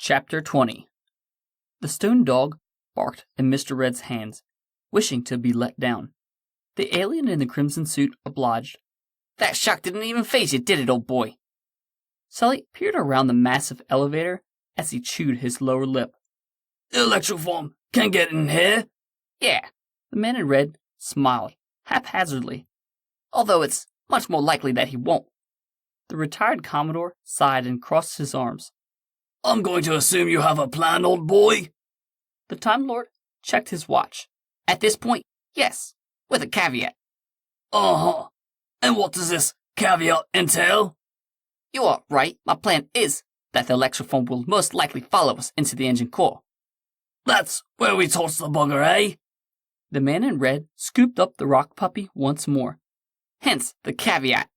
Chapter 20. The stone dog barked in Mr. Red's hands, wishing to be let down. The alien in the crimson suit obliged. "That shock didn't even faze you, did it, old boy?" Sully peered around the massive elevator as he chewed his lower lip. "The electroform can get in here?" "Yeah." The man in red smiled, haphazardly. "Although it's much more likely that he won't." The retired Commodore sighed and crossed his arms. "I'm going to assume you have a plan, old boy." The Time Lord checked his watch. "At this point, yes, with a caveat." Uh-huh. And what does this caveat entail? "You are right. My plan is that the electroform will most likely follow us into the engine core." "That's where we toss the bugger, eh?" The man in red scooped up the rock puppy once more. "Hence the caveat."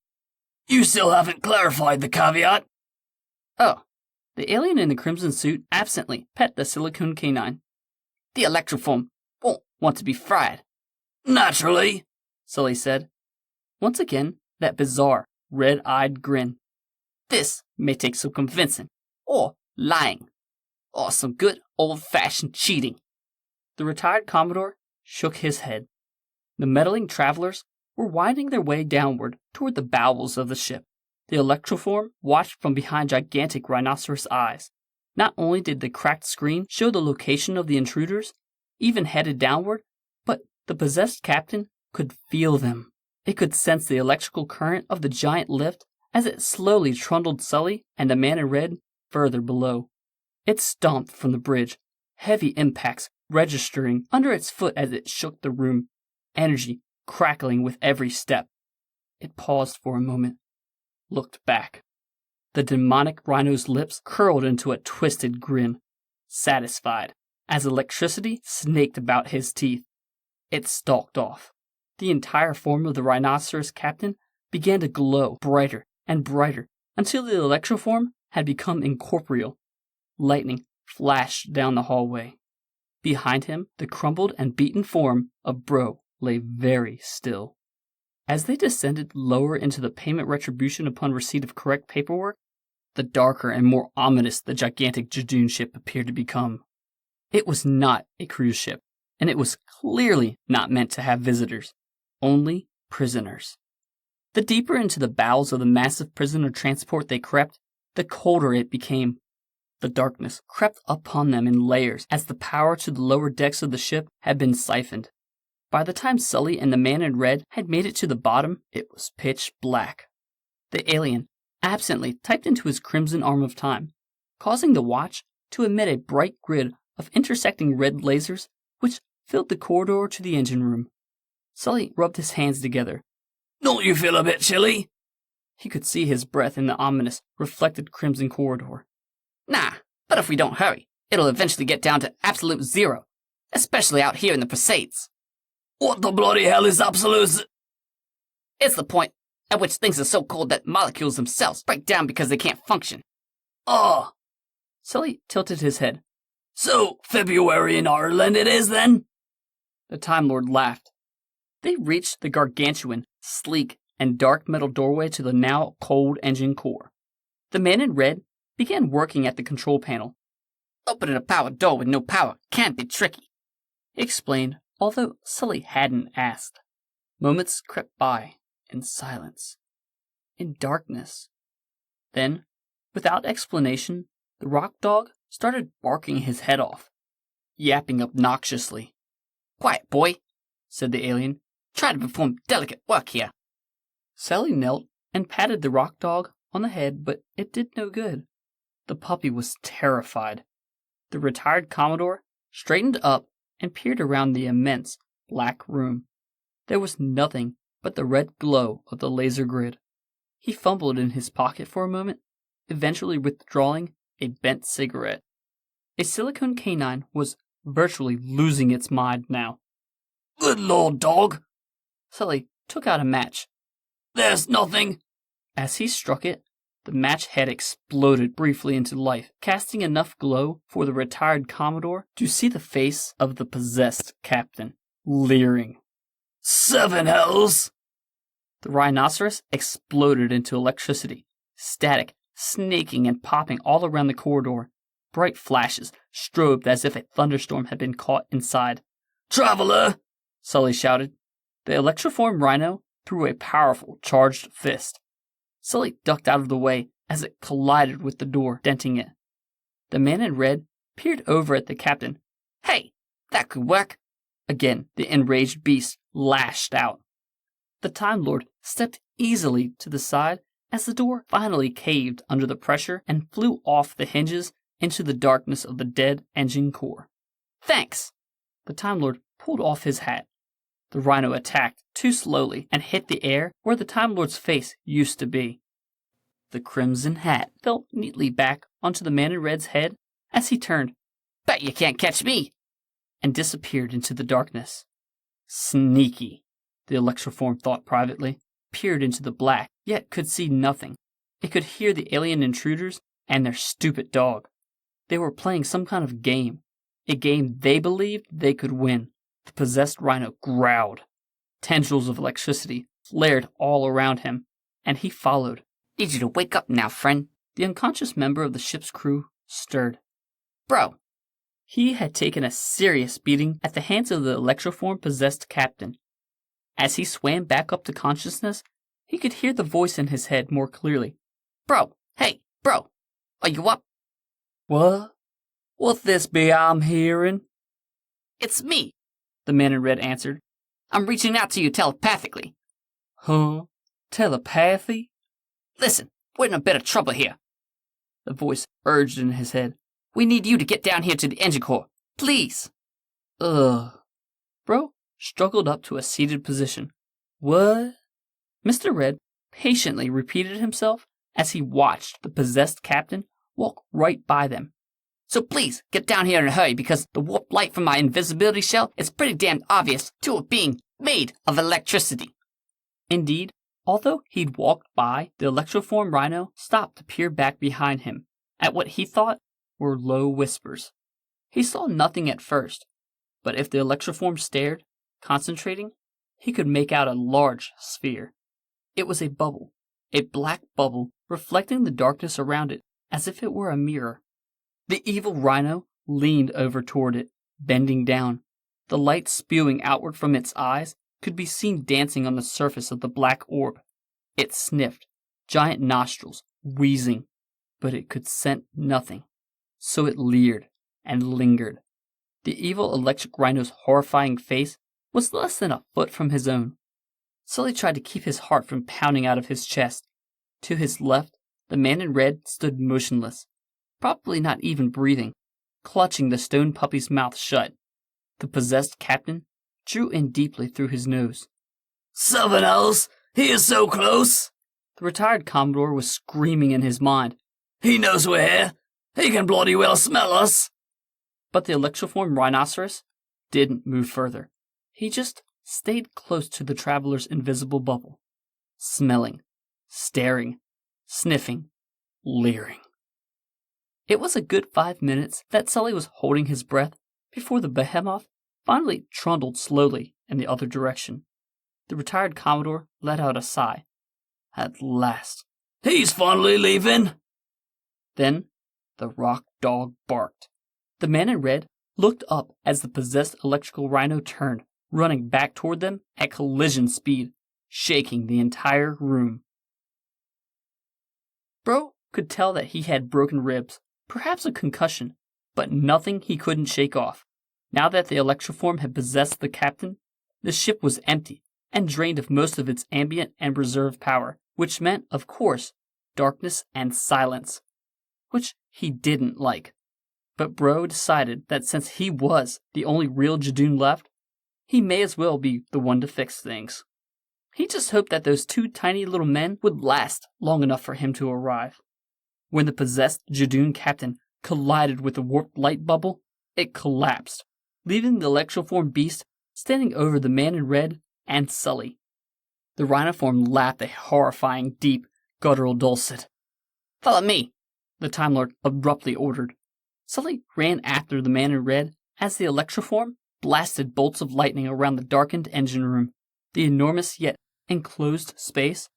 "You still haven't clarified the caveat." "Oh." The alien in the crimson suit absently pet the silicone canine. "The electroform won't want to be fried." "Naturally," Sully said. Once again, that bizarre, red-eyed grin. "This may take some convincing, or lying, or some good old-fashioned cheating." The retired Commodore shook his head. The meddling travelers were winding their way downward toward the bowels of the ship. The electroform watched from behind gigantic rhinoceros eyes. Not only did the cracked screen show the location of the intruders, even headed downward, but the possessed captain could feel them. It could sense the electrical current of the giant lift as it slowly trundled Sully and the man in red further below. It stomped from the bridge, heavy impacts registering under its foot as it shook the room, energy crackling with every step. It paused for a moment, looked back. The demonic rhino's lips curled into a twisted grin, satisfied, as electricity snaked about his teeth. It stalked off. The entire form of the rhinoceros captain began to glow brighter and brighter until the electroform had become incorporeal. Lightning flashed down the hallway. Behind him, the crumbled and beaten form of Bro lay very still. As they descended lower into the payment retribution upon receipt of correct paperwork, the darker and more ominous the gigantic Jadoon ship appeared to become. It was not a cruise ship, and it was clearly not meant to have visitors, only prisoners. The deeper into the bowels of the massive prisoner transport they crept, the colder it became. The darkness crept upon them in layers as the power to the lower decks of the ship had been siphoned. By the time Sully and the man in red had made it to the bottom, it was pitch black. The alien absently typed into his crimson arm of time, causing the watch to emit a bright grid of intersecting red lasers which filled the corridor to the engine room. Sully rubbed his hands together. "Don't you feel a bit chilly?" He could see his breath in the ominous, reflected crimson corridor. "Nah, but if we don't hurry, it'll eventually get down to absolute zero, especially out here in the Perseids." "What the bloody hell is absolute?" "It's the point at which things are so cold that molecules themselves break down because they can't function." "Oh." Sully tilted his head. "So, February in Ireland it is, then?" The Time Lord laughed. They reached the gargantuan, sleek, and dark metal doorway to the now cold engine core. The man in red began working at the control panel. "Opening a power door with no power can be tricky," he explained, although Sully hadn't asked. Moments crept by in silence, in darkness. Then, without explanation, the rock dog started barking his head off, yapping obnoxiously. "Quiet, boy," said the alien. "Try to perform delicate work here." Sully knelt and patted the rock dog on the head, but it did no good. The puppy was terrified. The retired Commodore straightened up and peered around the immense black room. There was nothing but the red glow of the laser grid. He fumbled in his pocket for a moment, eventually withdrawing a bent cigarette. A silicone canine was virtually losing its mind now. "Good lord, dog." Sully took out a match. "There's nothing." As he struck it, the match head exploded briefly into life, casting enough glow for the retired Commodore to see the face of the possessed captain, leering. "Seven hells!" The rhinoceros exploded into electricity, static, snaking and popping all around the corridor. Bright flashes strobed as if a thunderstorm had been caught inside. "Traveler!" Sully shouted. The electroformed rhino threw a powerful, charged fist. Sully ducked out of the way as it collided with the door, denting it. The man in red peered over at the captain. "Hey, that could work." Again, the enraged beast lashed out. The Time Lord stepped easily to the side as the door finally caved under the pressure and flew off the hinges into the darkness of the dead engine core. "Thanks." The Time Lord pulled off his hat. The rhino attacked too slowly and hit the air where the Time Lord's face used to be. The crimson hat fell neatly back onto the man in red's head as he turned, "Bet you can't catch me," and disappeared into the darkness. Sneaky, the electroform thought privately, peered into the black, yet could see nothing. It could hear the alien intruders and their stupid dog. They were playing some kind of game, a game they believed they could win. The possessed rhino growled. Tendrils of electricity flared all around him, and he followed. "Need you to wake up now, friend." The unconscious member of the ship's crew stirred. "Bro." He had taken a serious beating at the hands of the electroform-possessed captain. As he swam back up to consciousness, he could hear the voice in his head more clearly. "Bro, hey, bro, are you up?" "What? What this be I'm hearing?" "It's me," the man in red answered. "I'm reaching out to you telepathically." "Huh? Telepathy?" "Listen, we're in a bit of trouble here," the voice urged in his head. "We need you to get down here to the engine core. Please." Ugh. Bro struggled up to a seated position. "What?" Mr. Red patiently repeated himself as he watched the possessed captain walk right by them. "So please, get down here in a hurry because the warp light from my invisibility shell is pretty damn obvious to a being made of electricity." Indeed, although he'd walked by, the electroform rhino stopped to peer back behind him at what he thought were low whispers. He saw nothing at first, but if the electroform stared, concentrating, he could make out a large sphere. It was a bubble, a black bubble reflecting the darkness around it as if it were a mirror. The evil rhino leaned over toward it, bending down. The light spewing outward from its eyes could be seen dancing on the surface of the black orb. It sniffed, giant nostrils, wheezing, but it could scent nothing. So it leered and lingered. The evil electric rhino's horrifying face was less than a foot from his own. Sully tried to keep his heart from pounding out of his chest. To his left, the man in red stood motionless, probably not even breathing, clutching the stone puppy's mouth shut. The possessed captain drew in deeply through his nose. "Something else? He is so close!" The retired Commodore was screaming in his mind. "He knows we're here! He can bloody well smell us!" But the electroform rhinoceros didn't move further. He just stayed close to the traveler's invisible bubble, smelling, staring, sniffing, leering. It was a good 5 minutes that Sully was holding his breath before the behemoth finally trundled slowly in the other direction. The retired Commodore let out a sigh. At last. "He's finally leaving!" Then the rock dog barked. The man in red looked up as the possessed electrical rhino turned, running back toward them at collision speed, shaking the entire room. Bro could tell that he had broken ribs, perhaps a concussion, but nothing he couldn't shake off. Now that the electroform had possessed the captain, the ship was empty and drained of most of its ambient and reserve power, which meant, of course, darkness and silence, which he didn't like. But Bro decided that since he was the only real Jadoon left, he may as well be the one to fix things. He just hoped that those two tiny little men would last long enough for him to arrive. When the possessed Jadoon captain collided with the warped light bubble, it collapsed, leaving the electroform beast standing over the man in red and Sully. The rhinoform laughed a horrifying, deep, guttural dulcet. "Follow me," the Time Lord abruptly ordered. Sully ran after the man in red as the electroform blasted bolts of lightning around the darkened engine room, the enormous yet enclosed space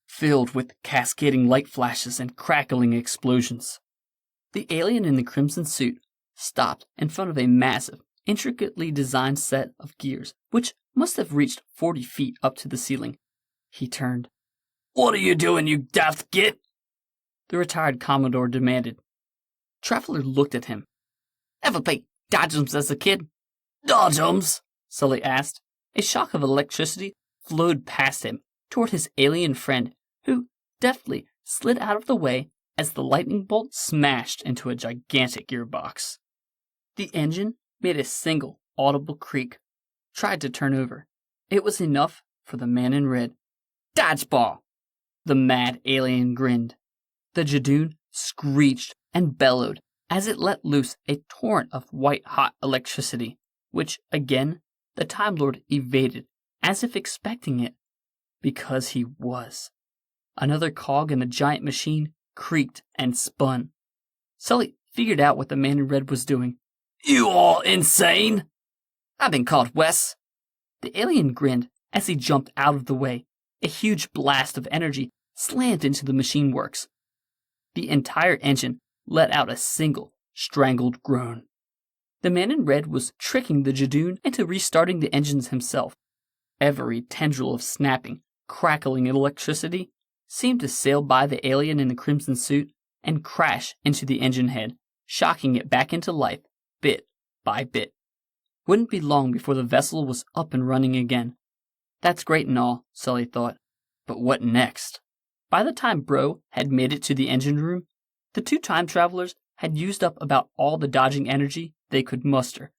filled with cascading light flashes and crackling explosions. The alien in the crimson suit stopped in front of a massive, intricately designed set of gears, which must have reached 40 feet up to the ceiling. He turned. What are you doing, you daft git? The retired Commodore demanded. Traveler looked at him. Ever play dodgems as a kid? Dodgems? Sully asked. A shock of electricity flowed past him toward his alien friend, who deftly slid out of the way as the lightning bolt smashed into a gigantic gearbox. The engine made a single audible creak, tried to turn over. It was enough for the man in red. Dodgeball! The mad alien grinned. The Jadoon screeched and bellowed as it let loose a torrent of white-hot electricity, which, again, the Time Lord evaded, as if expecting it, because he was. Another cog in the giant machine creaked and spun. Sully figured out what the man in red was doing. You all insane? I've been caught, Wes. The alien grinned as he jumped out of the way. A huge blast of energy slammed into the machine works. The entire engine let out a single, strangled groan. The man in red was tricking the Jadoon into restarting the engines himself. Every tendril of snapping, crackling electricity seemed to sail by the alien in the crimson suit and crash into the engine head, shocking it back into life, bit by bit. Wouldn't be long before the vessel was up and running again. That's great and all, Sully thought, but what next? By the time Bro had made it to the engine room, the two time travelers had used up about all the dodging energy they could muster.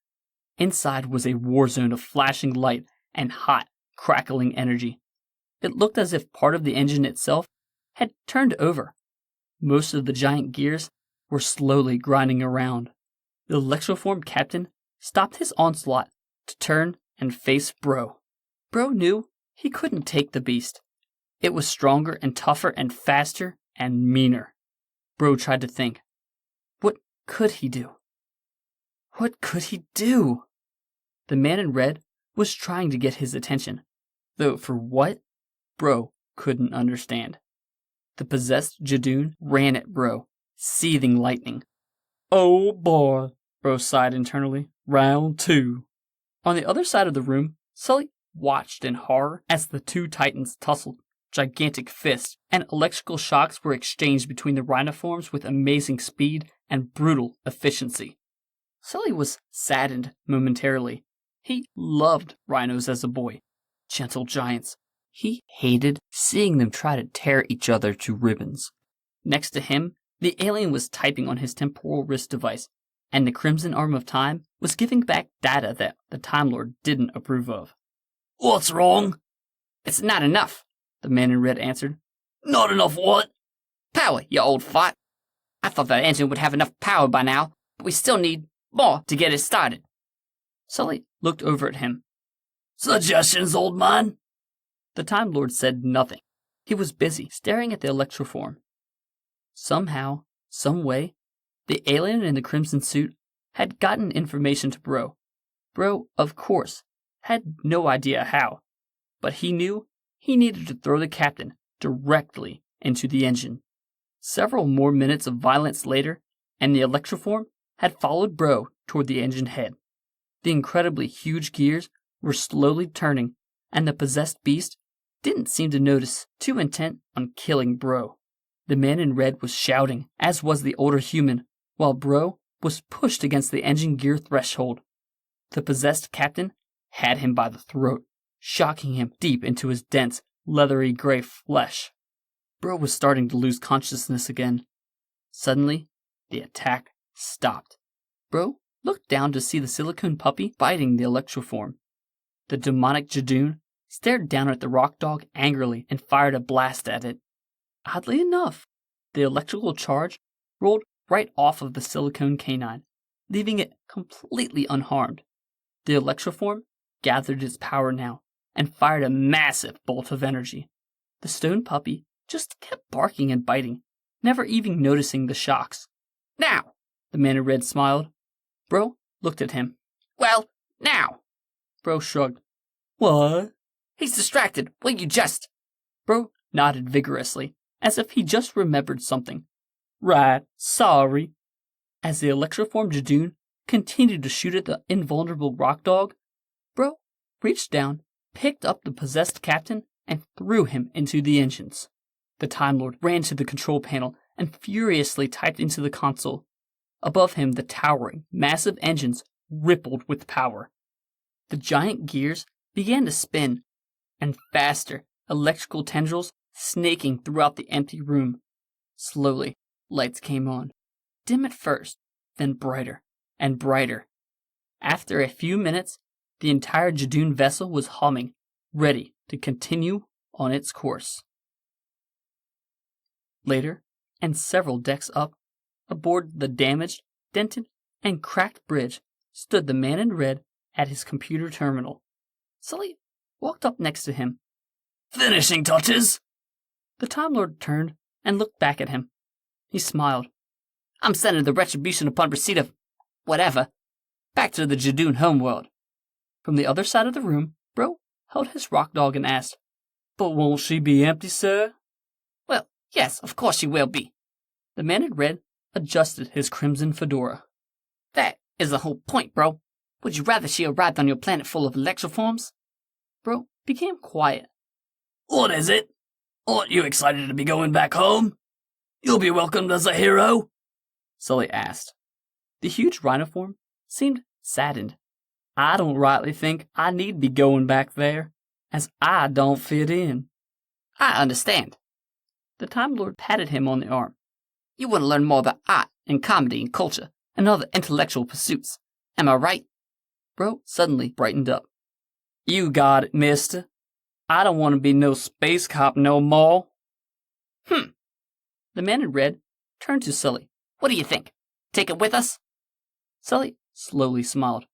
Inside was a war zone of flashing light and hot, crackling energy. It looked as if part of the engine itself had turned over. Most of the giant gears were slowly grinding around. The electroform captain stopped his onslaught to turn and face Bro. Bro knew he couldn't take the beast. It was stronger and tougher and faster and meaner. Bro tried to think. What could he do? What could he do? The man in red was trying to get his attention, though for what, Bro couldn't understand. The possessed Jadoon ran at Bro, seething lightning. Oh boy, Bro sighed internally. Round 2. On the other side of the room, Sully watched in horror as the two titans tussled. Gigantic fists and electrical shocks were exchanged between the rhinoforms with amazing speed and brutal efficiency. Sully was saddened momentarily. He loved rhinos as a boy. Gentle giants. He hated seeing them try to tear each other to ribbons. Next to him, the alien was typing on his temporal wrist device, and the Crimson Arm of Time was giving back data that the Time Lord didn't approve of. What's wrong? It's not enough, the man in red answered. Not enough what? Power, you old fart. I thought that engine would have enough power by now, but we still need more to get it started. Sully looked over at him. Suggestions, old man? The Time Lord said nothing. He was busy staring at the electroform. Somehow, some way, the alien in the crimson suit had gotten information to Bro. Bro, of course, had no idea how, but he knew he needed to throw the captain directly into the engine. Several more minutes of violence later, and the electroform had followed Bro toward the engine head. The incredibly huge gears were slowly turning, and the possessed beast didn't seem to notice, too intent on killing Bro. The man in red was shouting, as was the older human, while Bro was pushed against the engine gear threshold. The possessed captain had him by the throat, shocking him deep into his dense, leathery gray flesh. Bro was starting to lose consciousness again. Suddenly, the attack stopped. Bro looked down to see the silicone puppy biting the electroform. The demonic Jadoon stared down at the rock dog angrily and fired a blast at it. Oddly enough, the electrical charge rolled right off of the silicone canine, leaving it completely unharmed. The electroform gathered its power now and fired a massive bolt of energy. The stone puppy just kept barking and biting, never even noticing the shocks. Now, the man in red smiled. Bro looked at him. Well, now. Bro shrugged. What? He's distracted. Will you just? Bro nodded vigorously, as if he just remembered something. Right, sorry. As the electroformed Jadoon continued to shoot at the invulnerable rock dog, Bro reached down, picked up the possessed captain, and threw him into the engines. The Time Lord ran to the control panel and furiously typed into the console. Above him, the towering, massive engines rippled with power. The giant gears began to spin, and faster, electrical tendrils snaking throughout the empty room. Slowly, lights came on, dim at first, then brighter and brighter. After a few minutes, the entire Jadoon vessel was humming, ready to continue on its course. Later, and several decks up, aboard the damaged, dented, and cracked bridge, stood the man in red at his computer terminal. Sully walked up next to him. Finishing touches? The Time Lord turned and looked back at him. He smiled. I'm sending the retribution upon receipt of whatever back to the Jadoon homeworld. From the other side of the room, Bro held his rock dog and asked, But won't she be empty, sir? Well, yes, of course she will be. The man in red adjusted his crimson fedora. That is the whole point, Bro. Would you rather she arrived on your planet full of electroforms? Bro became quiet. What is it? Aren't you excited to be going back home? You'll be welcomed as a hero? Sully asked. The huge rhinoform seemed saddened. I don't rightly think I need be going back there, as I don't fit in. I understand. The Time Lord patted him on the arm. You want to learn more about art and comedy and culture and other intellectual pursuits. Am I right? Bro suddenly brightened up. You got it, mister. I don't want to be no space cop no more. The man in red turned to Sully. What do you think? Take it with us? Sully slowly smiled.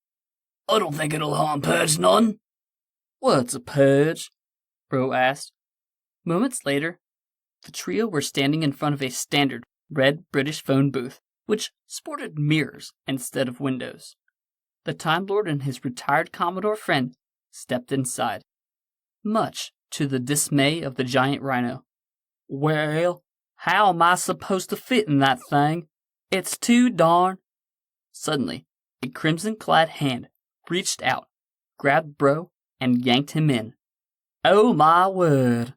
I don't think it'll harm Purge none. What's a purge? Bro asked. Moments later, the trio were standing in front of a standard red British phone booth, which sported mirrors instead of windows. The Time Lord and his retired Commodore friend stepped inside, much to the dismay of the giant rhino. Well, how am I supposed to fit in that thing? It's too darn. Suddenly, a crimson-clad hand reached out, grabbed Bro, and yanked him in. Oh my word.